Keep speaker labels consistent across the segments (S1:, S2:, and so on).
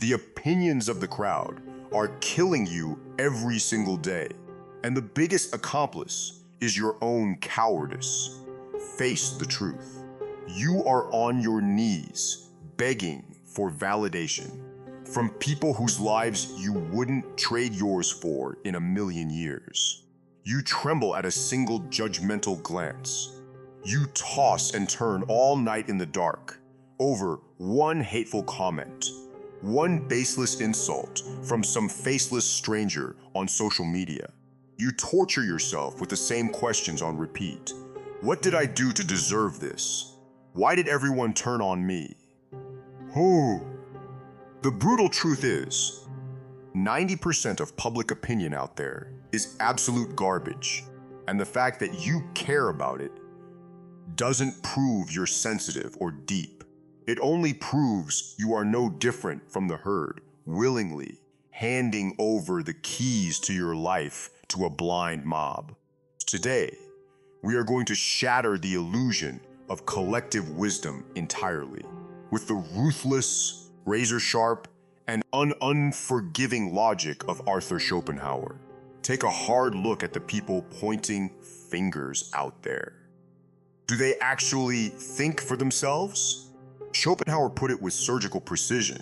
S1: The opinions of the crowd are killing you every single day. And the biggest accomplice is your own cowardice. Face the truth. You are on your knees, begging for validation from people whose lives you wouldn't trade yours for in a million years. You tremble at a single judgmental glance. You toss and turn all night in the dark over one hateful comment, one baseless insult from some faceless stranger on social media. You torture yourself with the same questions on repeat. What did I do to deserve this? Why did everyone turn on me? Oh. The brutal truth is, 90% of public opinion out there is absolute garbage, and the fact that you care about it doesn't prove you're sensitive or deep. It only proves you are no different from the herd, willingly handing over the keys to your life to a blind mob. Today, we are going to shatter the illusion of collective wisdom entirely with the ruthless, razor-sharp, and unforgiving logic of Arthur Schopenhauer. Take a hard look at the people pointing fingers out there. Do they actually think for themselves? Schopenhauer put it with surgical precision.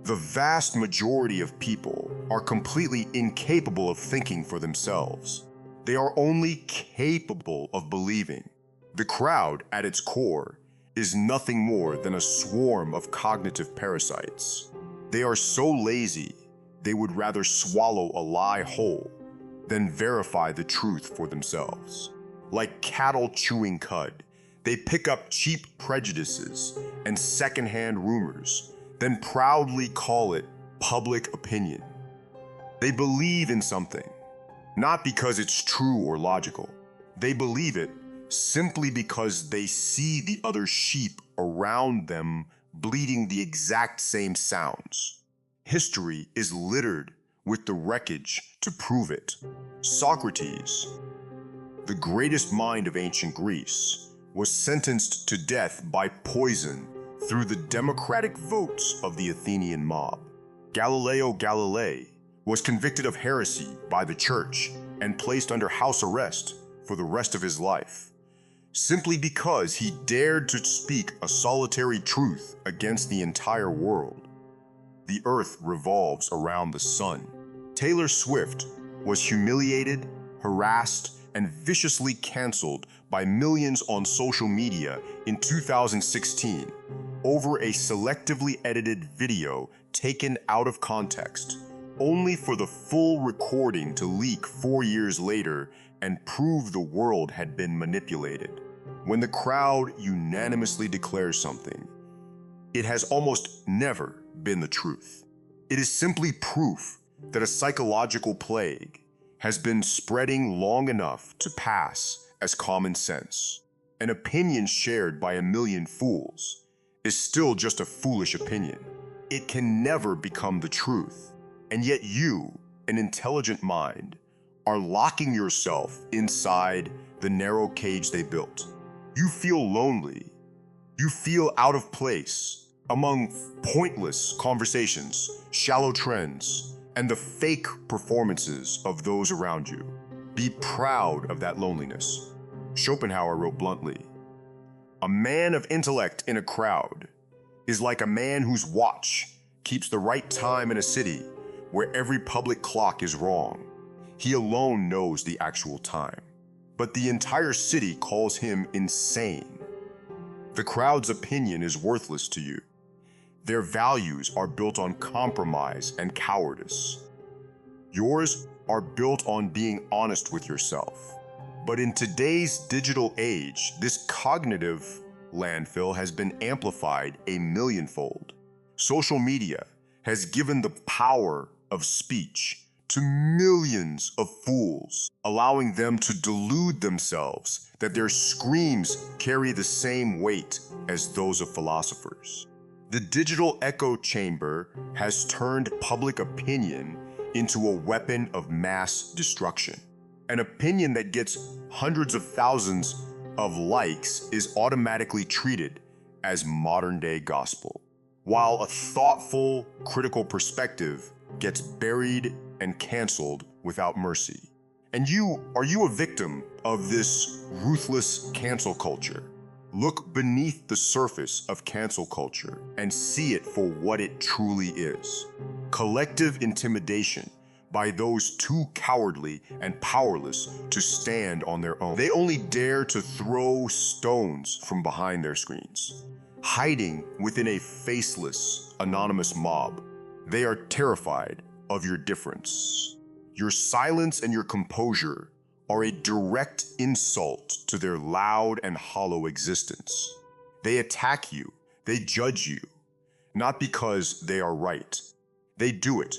S1: The vast majority of people are completely incapable of thinking for themselves. They are only capable of believing. The crowd, at its core, is nothing more than a swarm of cognitive parasites. They are so lazy, they would rather swallow a lie whole than verify the truth for themselves. Like cattle chewing cud, they pick up cheap prejudices and secondhand rumors, then proudly call it public opinion. They believe in something, not because it's true or logical. They believe it simply because they see the other sheep around them bleating the exact same sounds. History is littered with the wreckage to prove it. Socrates, the greatest mind of ancient Greece, was sentenced to death by poison through the democratic votes of the Athenian mob. Galileo Galilei was convicted of heresy by the church and placed under house arrest for the rest of his life, simply because he dared to speak a solitary truth against the entire world. The earth revolves around the sun. Taylor Swift was humiliated, harassed, and viciously canceled by millions on social media in 2016 over a selectively edited video taken out of context, only for the full recording to leak 4 years later and prove the world had been manipulated. When the crowd unanimously declares something, it has almost never been the truth. It is simply proof that a psychological plague has been spreading long enough to pass as common sense. An opinion shared by a million fools is still just a foolish opinion. It can never become the truth. And yet you, an intelligent mind, are locking yourself inside the narrow cage they built. You feel lonely. You feel out of place among pointless conversations, shallow trends, and the fake performances of those around you. Be proud of that loneliness. Schopenhauer wrote bluntly, "A man of intellect in a crowd is like a man whose watch keeps the right time in a city where every public clock is wrong. He alone knows the actual time, but the entire city calls him insane. The crowd's opinion is worthless to you. Their values are built on compromise and cowardice. Yours are built on being honest with yourself. But in today's digital age, this cognitive landfill has been amplified a millionfold. Social media has given the power of speech to millions of fools, allowing them to delude themselves that their screams carry the same weight as those of philosophers. The digital echo chamber has turned public opinion into a weapon of mass destruction. An opinion that gets hundreds of thousands of likes is automatically treated as modern-day gospel. while a thoughtful, critical perspective gets buried and canceled without mercy. And are you a victim of this ruthless cancel culture? Look beneath the surface of cancel culture and see it for what it truly is. Collective intimidation by those too cowardly and powerless to stand on their own. They only dare to throw stones from behind their screens, hiding within a faceless, anonymous mob. They are terrified of your difference. Your silence and your composure are a direct insult to their loud and hollow existence. They attack you, they judge you, not because they are right. They do it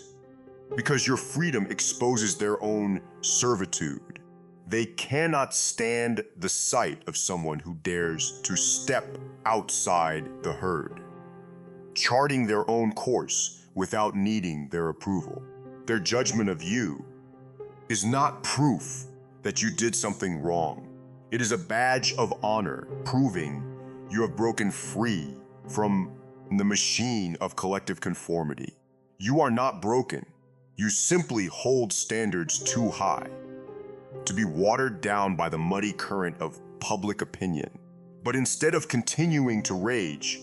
S1: because your freedom exposes their own servitude. They cannot stand the sight of someone who dares to step outside the herd, charting their own course without needing their approval. Their judgment of you is not proof that you did something wrong. It is a badge of honor, proving you have broken free from the machine of collective conformity. You are not broken. You simply hold standards too high to be watered down by the muddy current of public opinion. But instead of continuing to rage,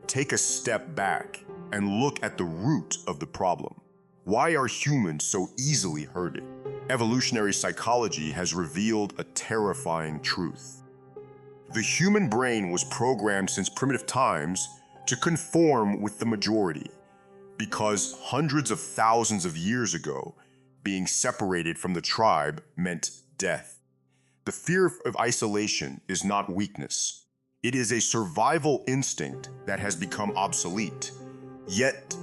S1: take a step back and look at the root of the problem. Why are humans so easily hurted? Evolutionary psychology has revealed a terrifying truth. The human brain was programmed since primitive times to conform with the majority, because hundreds of thousands of years ago, being separated from the tribe meant death. The fear of isolation is not weakness. It is a survival instinct that has become obsolete, yet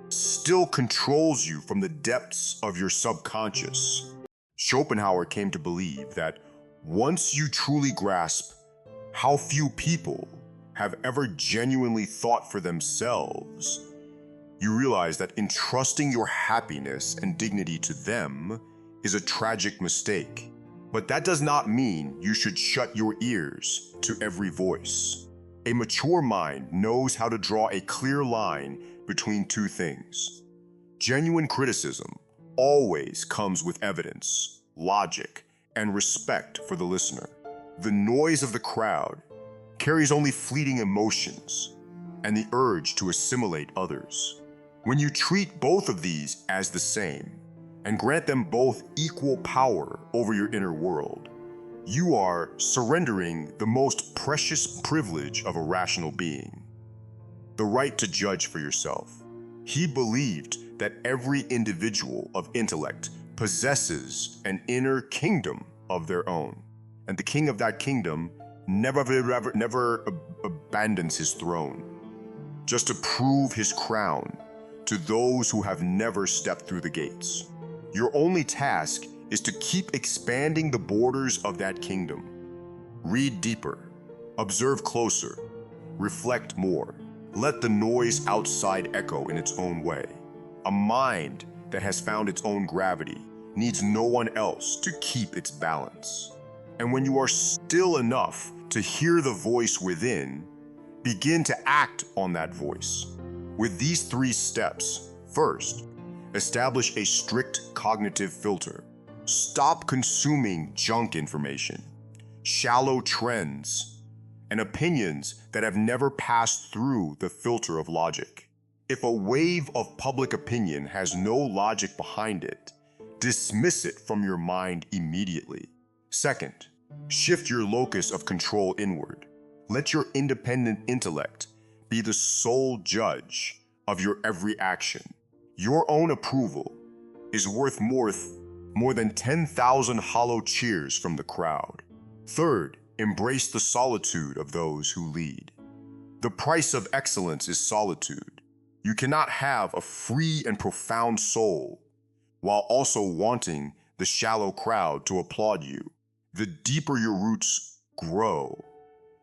S1: still controls you from the depths of your subconscious. Schopenhauer came to believe that once you truly grasp how few people have ever genuinely thought for themselves, you realize that entrusting your happiness and dignity to them is a tragic mistake. But that does not mean you should shut your ears to every voice. A mature mind knows how to draw a clear line between two things. Genuine criticism always comes with evidence, logic, and respect for the listener. The noise of the crowd carries only fleeting emotions and the urge to assimilate others. When you treat both of these as the same and grant them both equal power over your inner world, you are surrendering the most precious privilege of a rational being, the right to judge for yourself. He believed that every individual of intellect possesses an inner kingdom of their own, and the king of that kingdom never abandons his throne just to prove his crown to those who have never stepped through the gates. Your only task is to keep expanding the borders of that kingdom. Read deeper, observe closer, reflect more. Let the noise outside echo in its own way. A mind that has found its own gravity needs no one else to keep its balance. And when you are still enough to hear the voice within, begin to act on that voice. With these 3 steps, first, establish a strict cognitive filter. Stop consuming junk information, shallow trends, and opinions that have never passed through the filter of logic. If a wave of public opinion has no logic behind it, dismiss it from your mind immediately. Second, shift your locus of control inward. Let your independent intellect be the sole judge of your every action. Your own approval is worth more than 10,000 hollow cheers from the crowd. Third, embrace the solitude of those who lead. The price of excellence is solitude. You cannot have a free and profound soul while also wanting the shallow crowd to applaud you. The deeper your roots grow,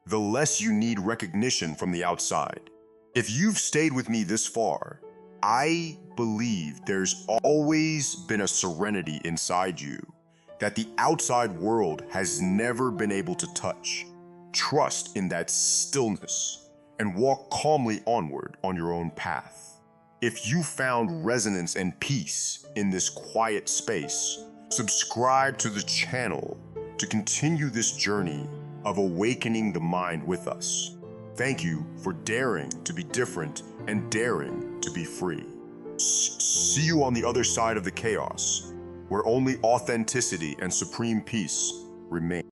S1: the less you need recognition from the outside. If you've stayed with me this far, I believe there's always been a serenity inside you that the outside world has never been able to touch. Trust in that stillness and walk calmly onward on your own path. If you found resonance and peace in this quiet space, subscribe to the channel to continue this journey of awakening the mind with us. Thank you for daring to be different and daring to be free. See you on the other side of the chaos, where only authenticity and supreme peace remain.